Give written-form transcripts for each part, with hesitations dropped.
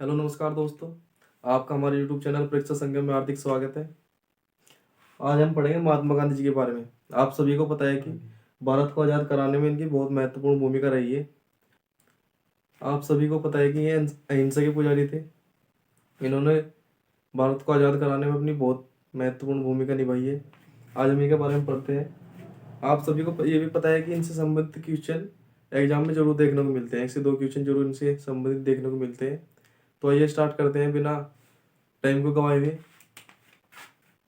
Hello नमस्कार दोस्तों। आपका हमारे यूट्यूब चैनल परीक्षा संगम में हार्दिक स्वागत है। आज हम पढ़ेंगे महात्मा गांधी जी के बारे में। आप सभी को पता है कि भारत को आज़ाद कराने में इनकी बहुत महत्वपूर्ण भूमिका रही है। आप सभी को पता है कि ये अहिंसा के पुजारी थे। इन्होंने भारत को आज़ाद कराने में अपनी बहुत महत्वपूर्ण भूमिका निभाई है। आज हम इनके बारे में पढ़ते हैं। आप सभी को ये भी पता है कि इनसे संबंधित क्वेश्चन एग्जाम में जरूर देखने को मिलते हैं। 1 से 2 क्वेश्चन जरूर इनसे संबंधित देखने को मिलते हैं। तो आइए स्टार्ट करते हैं बिना टाइम को गवाए हुए।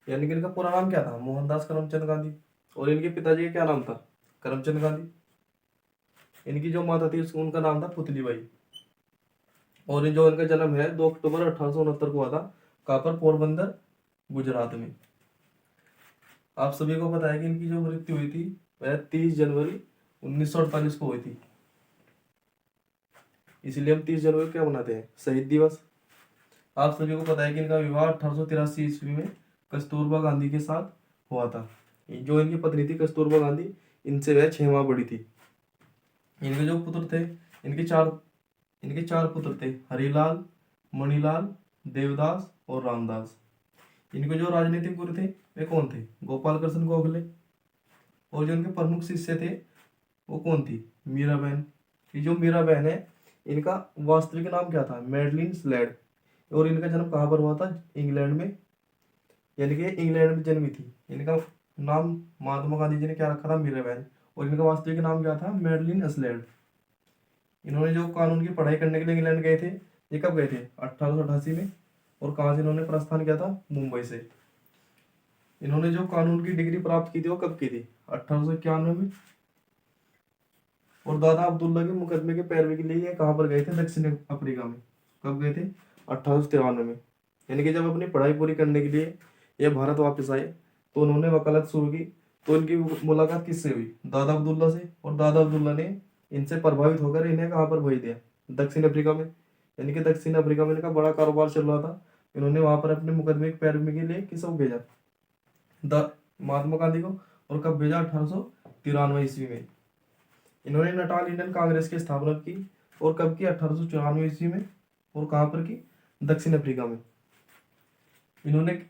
यानी कि इनका पूरा नाम क्या था? मोहनदास करमचंद गांधी। और इनके पिताजी का क्या नाम था? करमचंद गांधी। इनकी जो माता थी उनका नाम था पुतलीबाई। और जो इनका जन्म है 2 अक्टूबर 1869 को हुआ था। कहाँ पर? पोरबंदर, गुजरात में। आप सभी को पता है कि इनकी जो मृत्यु हुई थी वह 30 जनवरी 1948 को हुई थी। इसलिए हम 30 जनवरी को क्या मनाते हैं? शहीद दिवस। आप सभी को पता है कि इनका विवाह 1883 ईस्वी में कस्तूरबा गांधी के साथ हुआ था। जो इनकी पत्नी थी कस्तूरबा गांधी, इनसे वह 6 माह बड़ी थी। इनके जो पुत्र थे, इनके चार पुत्र थे, हरिलाल, मणिलाल, देवदास और रामदास। इनके जो राजनीतिक गुरु थे वे कौन थे? गोपाल कृष्ण गोखले। और जो इनके प्रमुख शिष्य थे वो कौन थी? मीराबेन। ये जो मीराबेन है इनका वास्तविक नाम क्या था? Madeleine Slade. और इनका जन्म कहाँ पर हुआ था? इंग्लैंड में। यानी कि इंग्लैंड में जन्मी थी। इनका नाम महात्मा गांधी जी ने क्या रखा था? मीराबेन। और इनका वास्तविक नाम क्या था? मैडलिन अस्लेड। इन्होंने जो कानून की पढ़ाई करने के लिए इंग्लैंड गए थे, ये कब गए थे? 1888 में। और कहाँ से इन्होंने प्रस्थान किया था? मुंबई से। इन्होंने जो कानून की डिग्री प्राप्त की थी वो कब की थी? 1891 में। और दादा अब्दुल्ला के मुकदमे के पैरवी के लिए ये कहाँ पर गए थे? दक्षिण अफ्रीका में। कब गए थे? 1893 में। यानी कि जब अपनी पढ़ाई पूरी करने के लिए ये भारत वापस आए तो उन्होंने वकालत शुरू की। तो इनकी मुलाकात किससे हुई? दादा अब्दुल्ला से। और दादा अब्दुल्ला ने इनसे प्रभावित होकर इन्हें कहाँ पर भेज दिया? दक्षिण अफ्रीका में। यानी कि दक्षिण अफ्रीका में इनका बड़ा कारोबार चल रहा था। इन्होंने वहां पर अपने मुकदमे की पैरवी के लिए किसको भेजा? महात्मा गांधी को। और कब भेजा? 1893 ईस्वी में। इन्होंने नटाल इंडियन कांग्रेस की स्थापना की। और कब की? 1894 ईस्वी में। और कहाँ पर की? दक्षिण अफ्रीका में। इन्होंने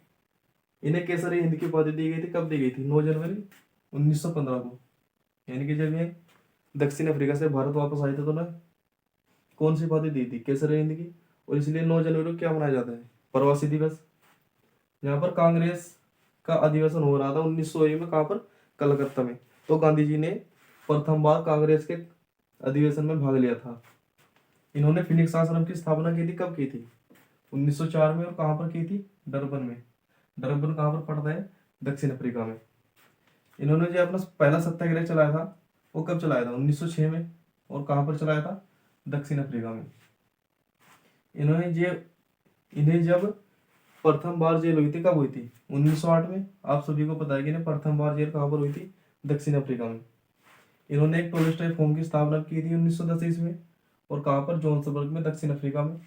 इन्हें केसरी हिंद की उपाधि दी गई थी। कब दी गई थी? 9 जनवरी 1915 को। यानी कि जब ये दक्षिण अफ्रीका से भारत वापस आए थे तो ना कौन सी उपाधि दी थी? केसरी हिंद की। और इसलिए 9 जनवरी को क्या मनाया जाता है? प्रवासी दिवस। यहाँ पर कांग्रेस का अधिवेशन हो रहा था 1901 में। कहाँ पर? कलकत्ता में। तो गांधी जी ने प्रथम बार कांग्रेस के अधिवेशन में भाग लिया था। इन्होंने फिनिक्स आश्रम की स्थापना की थी। कब की थी? 1904 में। और कहाँ पर की थी? डरबन में। डरबन कहाँ पर पड़ता है? दक्षिण अफ्रीका में। इन्होंने जो अपना पहला सत्याग्रह चलाया था वो कब चलाया था? 1906 में। और कहाँ पर चलाया था? दक्षिण अफ्रीका में। इन्हें जब प्रथम बार जेल हुई थी, कब हुई थी? 1908 में। आप सभी को पता है कि इन्हें प्रथम बार जेल कहाँ पर हुई थी? दक्षिण अफ्रीका में। इन्होंने एक टोलस्टॉय फॉर्म की स्थापना की थी 1910 ईस्वी में। और कहाँ पर? जोहान्सबर्ग में, दक्षिण अफ्रीका में।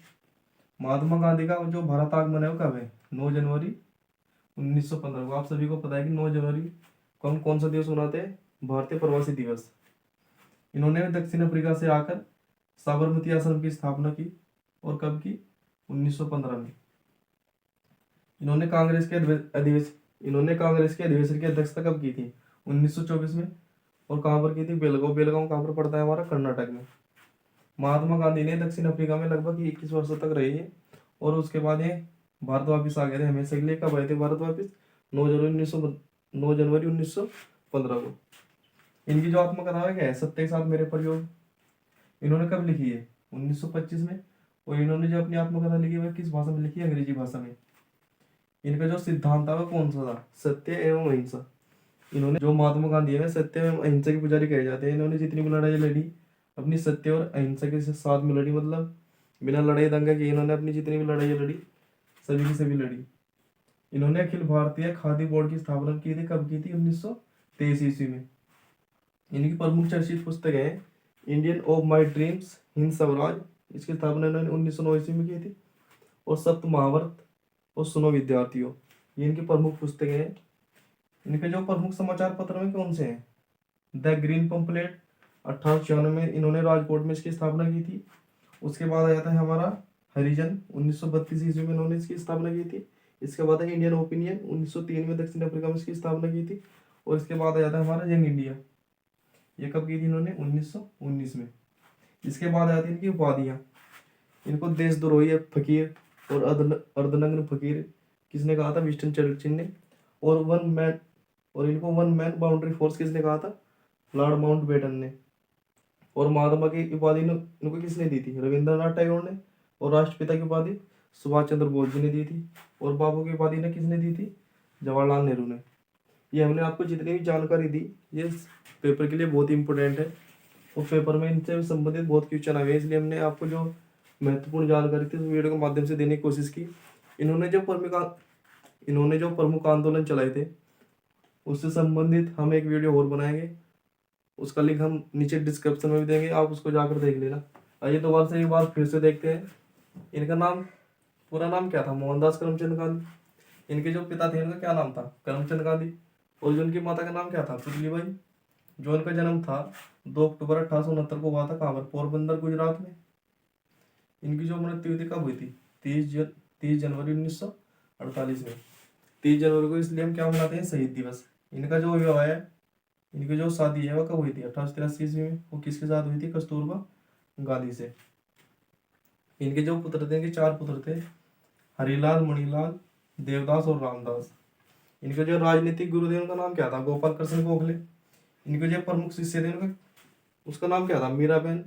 महात्मा गांधी का जो भारत आगमन है वो कब है? 9 जनवरी 1915 को। आप सभी को पता है कि 9 जनवरी को हम कौन सा दिवस मनाते हैं? भारतीय प्रवासी दिवस। इन्होंने दक्षिण अफ्रीका से आकर साबरमती आश्रम की स्थापना की। और कब की? 1915 में। इन्होंने कांग्रेस के अधिवेशन की अध्यक्षता कब की थी? 1924 में। और कहाँ पर की थी? बेलगांव। बेलगांव कहाँ पर पड़ता है? हमारा कर्नाटक में। महात्मा गांधी ने दक्षिण अफ्रीका में लगभग 21 वर्षों तक रहे हैं। और उसके बाद ये भारत वापस आ गए थे हमेशा के लिए। कब आए थे भारत वापस? 9 जनवरी 1915 को। इनकी जो आत्मकथा है क्या है? सत्य के साथ मेरे प्रयोग। इन्होंने कब लिखी है? 1925 में। और इन्होंने जो अपनी आत्मकथा लिखी है वह किस भाषा में लिखी है? अंग्रेजी भाषा में। इनका जो सिद्धांत था वह कौन सा था? सत्य एवं अहिंसा। इन्होंने जो महात्मा गांधी है सत्य एवं अहिंसा के पुजारी कहे जाते हैं। इन्होंने जितनी भी लड़ाई लड़ी अपनी सत्य और अहिंसा के साथ में लड़ी। मतलब बिना लड़ाई दंगे के इन्होंने अपनी जितनी भी लड़ाई लड़ी सभी की सभी लड़ी। इन्होंने अखिल भारतीय खादी बोर्ड की स्थापना की थी। कब की थी? 1923 ईस्वी में। इनकी प्रमुख चर्चित पुस्तक है Indian of my dreams, Hind Swaraj. इसकी स्थापना इन्होंने 1909 ईस्वी में की थी। और सप्त महाभारत और सुनो विद्यार्थियों, ये इनकी प्रमुख पुस्तकें हैं। इनके जो प्रमुख समाचार पत्र में कौन से हैं? द ग्रीन पंपलेट 1896 में इन्होंने राजकोट में इसकी स्थापना की थी। उसके बाद आया था हमारा हरिजन 1932 ईस्वी में इन्होंने इसकी स्थापना की थी। इसके बाद है इंडियन ओपिनियन 1903 में दक्षिण अफ्रीका में इसकी स्थापना की थी। और इसके बाद आ जाता है हमारा यंग इंडिया, ये कब की थी इन्होंने 1919 में। इसके बाद आती है इनकी उपाधियाँ। इनको देशद्रोही फकीर और अर्धनग्न फकीर किसने कहा था? विंस्टन चर्चिल ने। और इनको वन मैन बाउंड्री फोर्स किसने कहा था? लॉर्ड माउंटबेटन ने। और महात्मा की उपाधि इनको किसने दी थी? रविंद्रनाथ टैगोर ने। और राष्ट्रपिता की उपाधि सुभाष चंद्र बोस जी ने दी थी। और बाबू की उपाधि ने किसने दी थी? जवाहरलाल नेहरू ने। ये हमने आपको जितनी भी जानकारी दी ये पेपर के लिए बहुत ही इंपॉर्टेंट है, और पेपर में इनसे संबंधित बहुत क्वेश्चन आए हैं, इसलिए हमने आपको जो महत्वपूर्ण जानकारी थी उस वीडियो के माध्यम से देने की कोशिश की। इन्होंने जो प्रमुख आंदोलन चलाए थे उससे संबंधित हम एक वीडियो और बनाएंगे, उसका लिंक हम नीचे डिस्क्रिप्शन में भी देंगे, आप उसको जाकर देख लेना। आइए दोबारा से एक बार फिर से देखते हैं। इनका नाम, पूरा नाम क्या था? मोहनदास करमचंद गांधी। इनके जो पिता थे उनका क्या नाम था? करमचंद गांधी। और जो उनकी माता का नाम क्या था? पुतलीबाई। जो उनका जन्म था 2 अक्टूबर 1869 को हुआ था। कहाँ पर? पोरबंदर गुजरात में। इनकी जो मृत्यु हुई थी कब हुई थी? 30 जनवरी 1948 में। 30 जनवरी को इसलिए हम क्या मनाते हैं? शहीद दिवस। इनका जो विवाह है, इनकी जो शादी है वो कब हुई थी? 1883 ईस्वी में। वो किसके साथ हुई थी? कस्तूरबा गांधी से। इनके जो पुत्र थे, इनके 4 पुत्र थे, हरिलाल, मणिलाल, देवदास और रामदास। इनके जो राजनीतिक गुरु थे उनका नाम क्या था? गोपाल कृष्ण गोखले। इनके जो प्रमुख शिष्य थे उनका, उसका नाम क्या था? मीराबेन।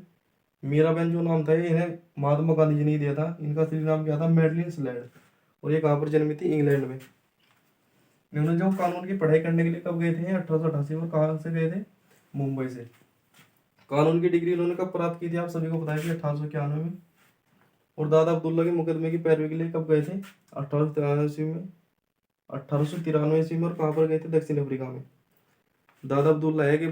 मीराबेन जो नाम था ये इन्हें महात्मा गांधी जी ने दिया था। इनका असली नाम क्या था? Madeline Slade. और ये कहाँ पर जन्मी थी? इंग्लैंड में। इन्होंने जो कानून की पढ़ाई करने के लिए कब गए थे? 1888 में। कहाँ से गए थे? मुंबई से। कानून की डिग्री इन्होंने कब प्राप्त की थी? आप सभी को पता है कि 1891 में। और दादा अब्दुल्ला के मुकदमे की पैरवी के लिए कब गए थे? 1893 में। 1893 ईस्वी में। और कहाँ पर गए थे? दक्षिण अफ्रीका में। दादा अब्दुल्ला है कि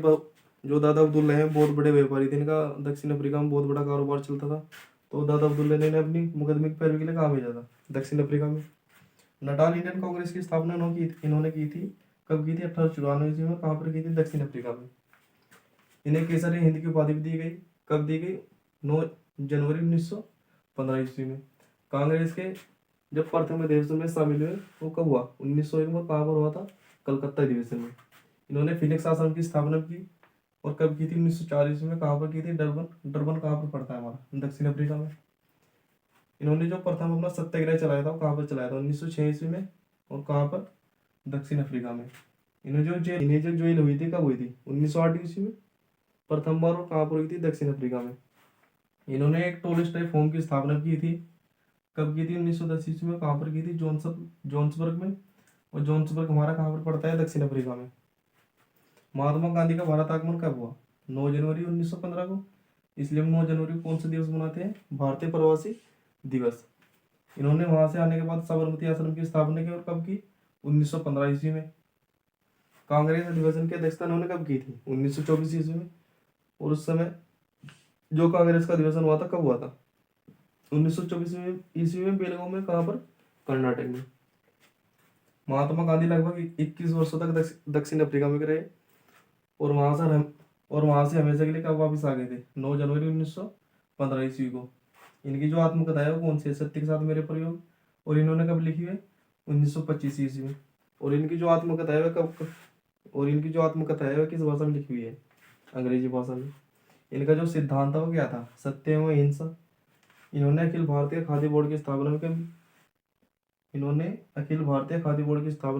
जो दादा अब्दुल्ला है बहुत बड़े व्यापारी थे। इनका दक्षिण अफ्रीका में बहुत बड़ा कारोबार चलता था। तो दादा अब्दुल्ला ने अपनी मुकदमे की पैरवी के लिए कहाँ भेजा था? दक्षिण अफ्रीका में। नटाल इंडियन कांग्रेस की स्थापना इन्होंने की थी। कब की थी? 1894 ईस्वी में। कहाँ पर की थी? दक्षिण अफ्रीका में। इन्हें केसरी हिंद की उपाधि भी दी गई। कब दी गई? 9 जनवरी 1915 ईस्वी में। कांग्रेस के जब प्रथम अधिवेशन में शामिल हुए वो कब हुआ? 1901 में। कहाँ पर हुआ था? कलकत्ता अधिवेशन में। इन्होंने फिनिक्स आश्रम की स्थापना की। और कब की थी? 1904 ईस्वी में। कहाँ पर की थी? डरबन कहाँ पर पड़ता है हमारा? दक्षिण अफ्रीका में। इन्होंने जो प्रथम अपना सत्याग्रह चलाया था वो कहाँ पर चलाया था? 1906 ईस्वी में। और कहाँ पर? दक्षिण अफ्रीका में। इन्हें जो जेल हुई थी कब हुई थी? 1908 ईस्वी में प्रथम बार। और कहाँ पर हुई थी? दक्षिण अफ्रीका में। इन्होंने एक टोलस्टॉय फॉर्म की स्थापना की थी। कब की थी? 1910 ईस्वी में। कहाँ पर की थी? जोन्सबर्ग में। और जोन्सबर्ग हमारा कहाँ पर पड़ता है? दक्षिण अफ्रीका में। महात्मा गांधी का भारत आगमन कब हुआ? 9 जनवरी 1915 को। इसलिए हम 9 जनवरी को कौन सा दिवस मनाते हैं? भारतीय प्रवासी दिवस। इन्होंने वहां से आने के बाद साबरमती आश्रम की स्थापना की। और कब की? 1915 ईस्वी में। कांग्रेस अधिवेशन की अध्यक्षता इन्होंने कब की थी? 1924 ईस्वी में। और उस समय जो कांग्रेस का अधिवेशन हुआ था कब हुआ था? 1924 ईस्वी में। बेलगांव में। कहाँ पर? कर्नाटक में। महात्मा गांधी लगभग 21 वर्षों तक दक्षिण अफ्रीका में रहे। और वहां से हमेशा के लिए कब वापस आ गए थे? 9 जनवरी 1915 ईस्वी को। इनकी जो आत्मकथा है वो कौन सी है? सत्य के साथ मेरे प्रयोग। और इन्होंने कब लिखी है? 1925 ईस्वी में। और इनकी जो आत्मकथा है वह किस भाषा में लिखी हुई है? अंग्रेजी भाषा में। इनका जो सिद्धांत था वो क्या था? सत्य एवं अहिंसा। इन्होंने अखिल भारतीय खाद्य बोर्ड की स्थापना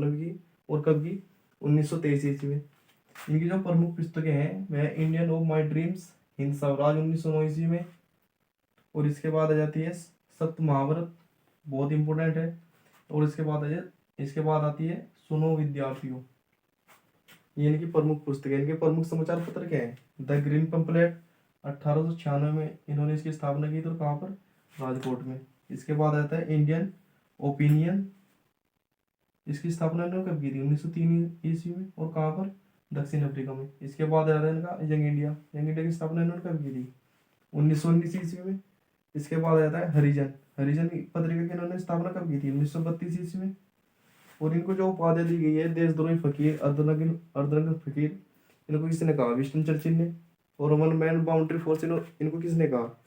भी की। और कब की? 1923 ईस्वी में। इनकी जो प्रमुख पुस्तकें हैं वह Indian of my dreams, Hind Swaraj 1909 ईस्वी में। और इसके बाद आ जाती है सप्त महाभारत, बहुत इंपॉर्टेंट है। और इसके बाद आती है सुनो विद्यार्थियों। ये इनकी प्रमुख पुस्तक है। इनके प्रमुख समाचार पत्र क्या है? द ग्रीन पंपलेट 1896 में इन्होंने इसकी स्थापना की थी। और कहाँ पर? राजकोट में। इसके बाद आता है इंडियन ओपिनियन। इसकी स्थापना इन्होंने कब की थी? 1903 ईस्वी में। और कहाँ पर? दक्षिण अफ्रीका में। इसके बाद आता है इनका यंग इंडिया की स्थापना इन्होंने कब की थी? 1919 ईस्वी में। इसके बाद आ जाता है हरिजन की पत्रिका की इन्होंने स्थापना कब की थी? 1932 ईस्वी में। और इनको जो उपाधि दी गई है देशद्रोही फकीर, अर्धनग्न फकीर, इनको किसने कहा? विंस्टन चर्चिल ने। और वन मैन बाउंड्री फोर्स इनको किसने कहा?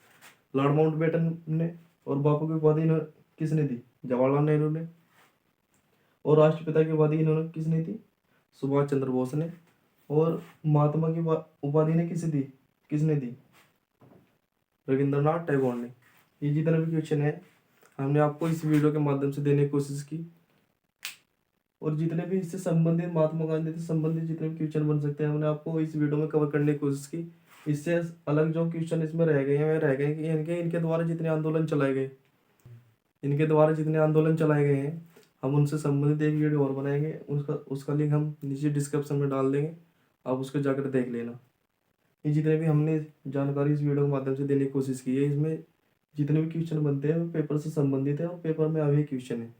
लॉर्ड माउंटबेटन ने। और बापू की उपाधि किसने दी? जवाहरलाल नेहरू ने। और राष्ट्रपिता की उपाधि इन्होंने किसने दी? सुभाष चंद्र बोस ने। और महात्मा की उपाधि ने किसने दी? रविंद्रनाथ टैगोर ने। ये जितने भी क्वेश्चन है हमने आपको इस वीडियो के माध्यम से देने की कोशिश की, और जितने भी इससे संबंधित महात्मा गांधी से संबंधित जितने भी क्वेश्चन बन सकते हैं हमने आपको इस वीडियो में कवर करने की कोशिश की। इससे अलग जो क्वेश्चन इसमें रह गए हैं वह रह गए कि इनके द्वारा जितने आंदोलन चलाए गए, हैं हम उनसे संबंधित एक वीडियो और बनाएंगे। उसका लिंक हम नीचे डिस्क्रिप्शन में डाल देंगे, आप उसको जाकर देख लेना। ये जितने भी हमने जानकारी इस वीडियो के माध्यम से देने की कोशिश की है, इसमें जितने भी क्वेश्चन बनते हैं वो पेपर से संबंधित है और पेपर में अभी क्वेश्चन है।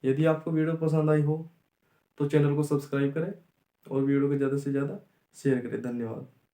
यदि आपको वीडियो पसंद आई हो तो चैनल को सब्सक्राइब करें और वीडियो को ज़्यादा से ज़्यादा शेयर करें। धन्यवाद।